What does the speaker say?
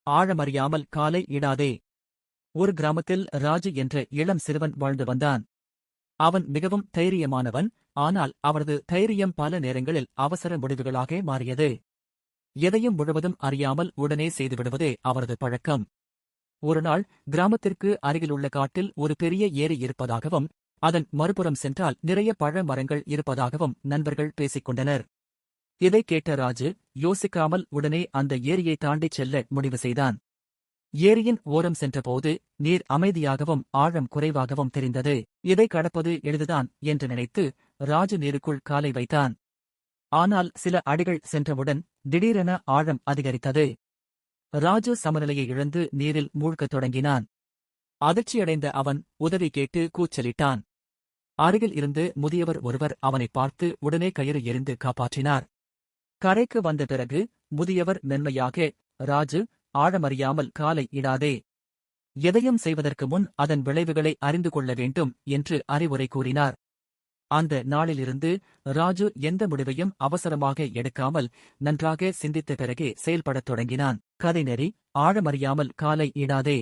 ஆழமறியாமல் காலை இடாதே. ஒரு கிராமத்தில் ராஜு என்ற இளம் சிறுவன் வாழ்ந்து வந்தான். அவன் மிகவும் தைரியமானவன், ஆனால் அவரது தைரியம் பல நேரங்களில் அவசர முடிவுகளாக மாறியது. எதையும் முழுவதும் அறியாமல் உடனே செய்துவிடுவதே அவரது பழக்கம். ஒருநாள் கிராமத்திற்கு அருகிலுள்ள காட்டில் ஒரு பெரிய ஏரி இருப்பதாகவும், அதன் மறுபுறம் சென்றால் நிறைய பழ மரங்கள் இருப்பதாகவும் நண்பர்கள் பேசிக் கொண்டனர். இதைக் கேட்ட ராஜு யோசிக்காமல் உடனே அந்த ஏரியை தாண்டிச் செல்ல முடிவு செய்தான். ஏரியின் ஓரம் சென்றபோது நீர் அமைதியாகவும் ஆழம் குறைவாகவும் தெரிந்தது. இதை கடப்பது எளிதுதான் என்று நினைத்து ராஜு நீருக்குள் காலை வைத்தான். ஆனால் சில அடிகள் சென்றவுடன் திடீரென ஆழம் அதிகரித்தது. ராஜு சமநிலையை இழந்து நீரில் மூழ்கத் தொடங்கினான். அதிர்ச்சியடைந்த அவன் உதவி கேட்டு கூச்சலிட்டான். அருகில் இருந்து முதியவர் ஒருவர் அவனை பார்த்து உடனே கயிறு எறிந்து காப்பாற்றினார். கரைக்கு வந்த பிறகு முதியவர் மென்மையாக, ராஜு, ஆழமறியாமல் காலை இடாதே. எதையும் செய்வதற்கு முன் அதன் விளைவுகளை அறிந்து கொள்ள வேண்டும் என்று அறிவுரை கூறினார். அந்த நாளிலிருந்து ராஜு எந்த முடிவையும் அவசரமாக எடுக்காமல் நன்றாக சிந்தித்த பிறகே செயல்படத் தொடங்கினான். கதைநெறி: ஆழமறியாமல் காலை இடாதே.